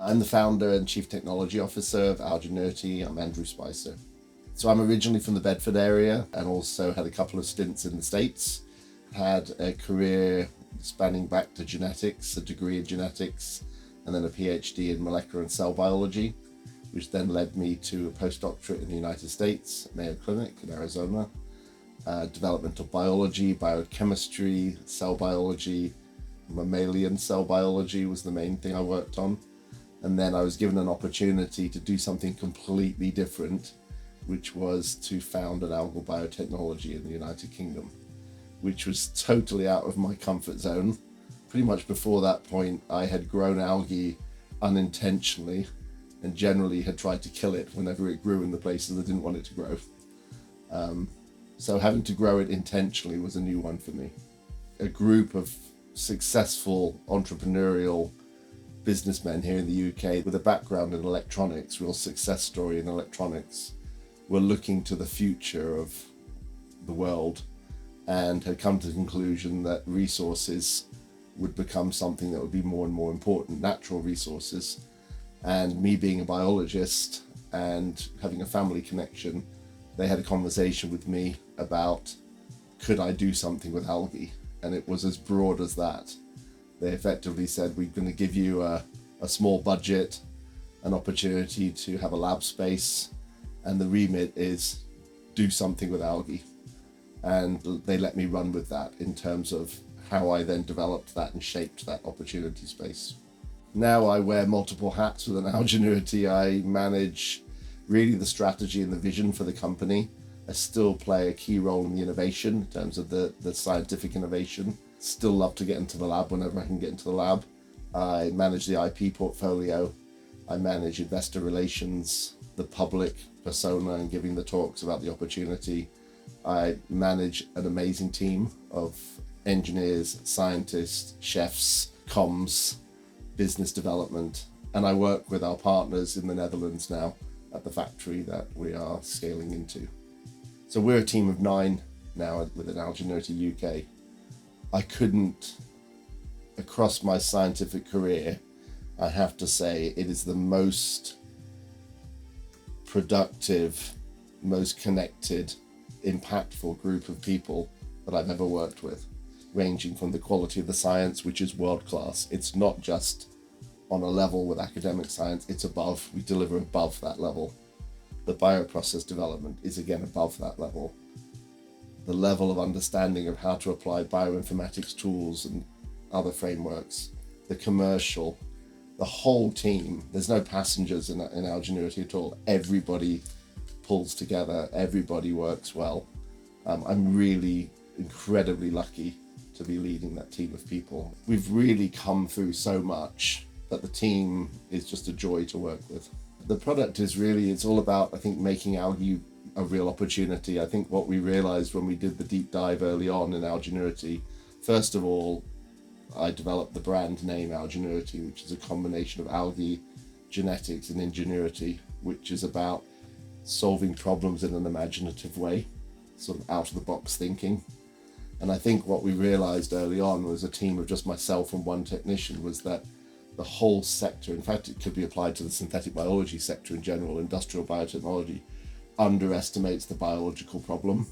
I'm the founder and chief technology officer of Algenuity. I'm Andrew Spicer. So I'm originally from the Bedford area and also had a couple of stints in the States. Had a career spanning back to genetics, a degree in genetics, and then a PhD in molecular and cell biology, which then led me to a postdoctorate in the United States, Mayo Clinic in Arizona. Developmental biology, biochemistry, cell biology, mammalian cell biology was the main thing I worked on. And then I was given an opportunity to do something completely different, which was to found an algal biotechnology in the United Kingdom, which was totally out of my comfort zone. Pretty much before that point, I had grown algae unintentionally and generally had tried to kill it whenever it grew in the places I didn't want it to grow. So having to grow it intentionally was a new one for me. A group of successful entrepreneurial businessmen here in the UK with a background in electronics, real success story in electronics, were looking to the future of the world and had come to the conclusion that resources would become something that would be more and more important, natural resources. And me being a biologist and having a family connection, they had a conversation with me about could I do something with algae? And it was as broad as that. They effectively said, we're going to give you a small budget, an opportunity to have a lab space, and the remit is do something with algae. And they let me run with that in terms of how I then developed that and shaped that opportunity space. Now I wear multiple hats within Algenuity. I manage really the strategy and the vision for the company. I still play a key role in the innovation in terms of the scientific innovation. Still love to get into the lab whenever I can get into the lab. I manage the IP portfolio. I manage investor relations, the public persona and giving the talks about the opportunity. I manage an amazing team of engineers, scientists, chefs, comms, business development, and I work with our partners in the Netherlands now at the factory that we are scaling into. So we're a team of 9 now within Algenuity UK. I couldn't, across my scientific career, I have to say it is the most productive, most connected, impactful group of people that I've ever worked with, ranging from the quality of the science, which is world class. It's not just on a level with academic science, it's above, we deliver above that level. The bioprocess development is again above that level. The level of understanding of how to apply bioinformatics tools and other frameworks, the commercial, the whole team, there's no passengers in Algenuity at all. Everybody pulls together, everybody works well. I'm really incredibly lucky to be leading that team of people. We've really come through so much that the team is just a joy to work with. The product is really, it's all about, I think, making algae a real opportunity. I think what we realized when we did the deep dive early on in Algenuity, first of all, I developed the brand name Algenuity, which is a combination of algae, genetics and ingenuity, which is about solving problems in an imaginative way, sort of out of the box thinking. And I think what we realized early on was a team of just myself and one technician was that the whole sector, in fact, it could be applied to the synthetic biology sector in general, industrial biotechnology, underestimates the biological problem.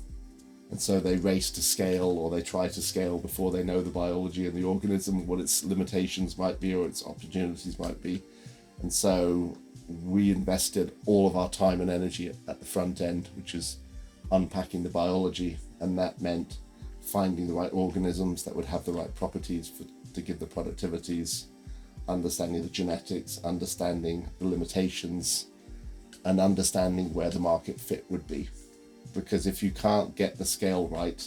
And so they race to scale, or they try to scale before they know the biology and the organism, what its limitations might be or its opportunities might be. And so we invested all of our time and energy at the front end, which is unpacking the biology. And that meant finding the right organisms that would have the right properties to give the productivities, understanding the genetics, understanding the limitations, and understanding where the market fit would be. Because if you can't get the scale right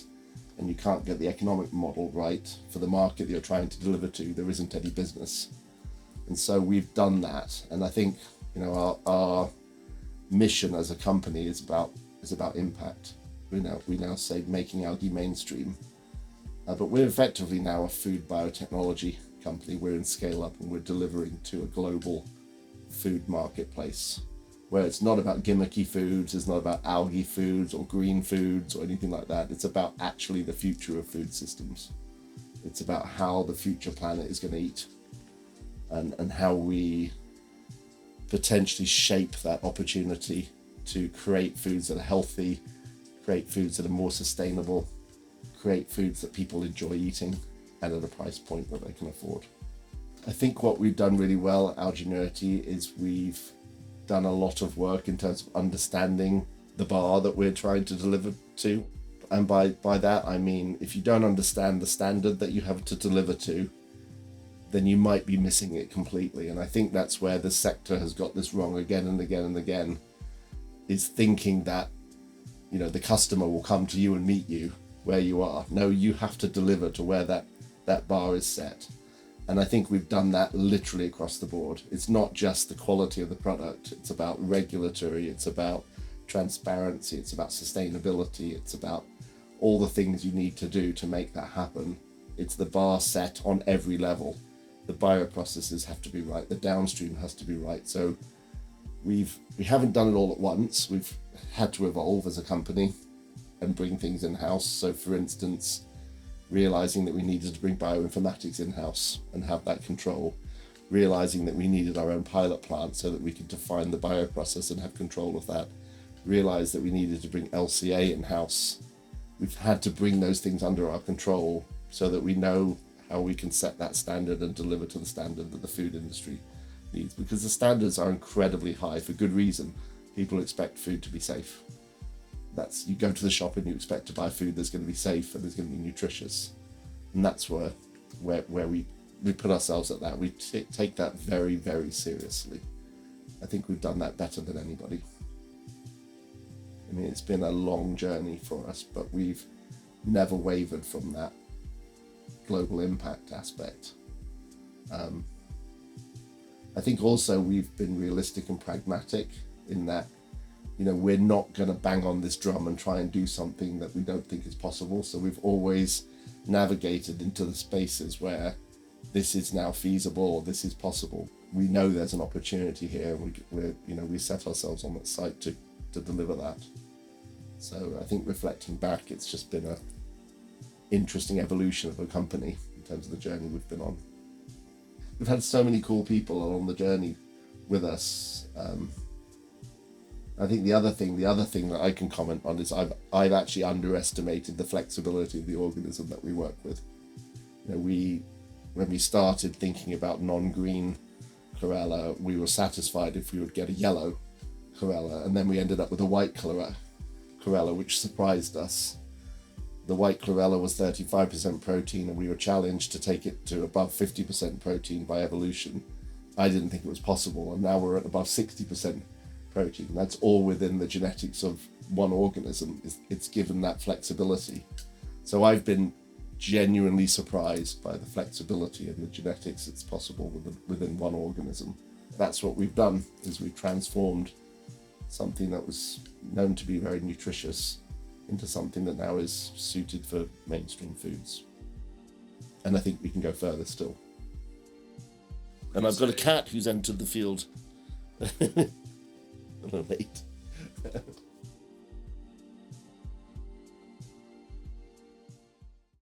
and you can't get the economic model right for the market that you're trying to deliver to, there isn't any business. And so we've done that. And I think, our mission as a company is about impact. We now say making algae mainstream. But we're effectively now a food biotechnology company. We're in scale up and we're delivering to a global food marketplace where it's not about gimmicky foods, it's not about algae foods or green foods or anything like that. It's about actually the future of food systems. It's about how the future planet is going to eat and how we potentially shape that opportunity to create foods that are healthy, create foods that are more sustainable, create foods that people enjoy eating and at a price point that they can afford. I think what we've done really well at Algenuity is we've done a lot of work in terms of understanding the bar that we're trying to deliver to. And by that, I mean, if you don't understand the standard that you have to deliver to, then you might be missing it completely. And I think that's where the sector has got this wrong again and again and again, is thinking that, you know, the customer will come to you and meet you where you are. No, you have to deliver to where that bar is set. And I think we've done that literally across the board. It's not just the quality of the product. It's about regulatory, it's about transparency, it's about sustainability, it's about all the things you need to do to make that happen. It's the bar set on every level. The bioprocesses have to be right, the downstream has to be right. So we haven't done it all at once. We've had to evolve as a company and bring things in-house. So for instance, realizing that we needed to bring bioinformatics in-house and have that control, realizing that we needed our own pilot plant so that we could define the bioprocess and have control of that, realized that we needed to bring LCA in-house. We've had to bring those things under our control so that we know how we can set that standard and deliver to the standard that the food industry needs, because the standards are incredibly high for good reason. People expect food to be safe. That's, you go to the shop and you expect to buy food that's going to be safe and that's going to be nutritious, and that's where we put ourselves at that. We take that very, very seriously. I think we've done that better than anybody. I mean, it's been a long journey for us, but we've never wavered from that global impact aspect. I think also we've been realistic and pragmatic in that, you know, we're not going to bang on this drum and try and do something that we don't think is possible. So we've always navigated into the spaces where this is now feasible or this is possible. We know there's an opportunity here, and we set ourselves on that site to deliver that. So I think reflecting back, it's just been a interesting evolution of a company in terms of the journey we've been on. We've had so many cool people along the journey with us. I think the other thing that I can comment on is I've actually underestimated the flexibility of the organism that we work with. You know, when we started thinking about non-green chlorella, we were satisfied if we would get a yellow chlorella, and then we ended up with a white chlorella, which surprised us. The white chlorella was 35% protein, and we were challenged to take it to above 50% protein by evolution. I didn't think it was possible, and now we're at above 60% protein. That's all within the genetics of one organism. It's given that flexibility. So I've been genuinely surprised by the flexibility and the genetics that's possible within one organism. That's what we've done, is we've transformed something that was known to be very nutritious into something that now is suited for mainstream foods. And I think we can go further still. And I've got a cat who's entered the field. A little late.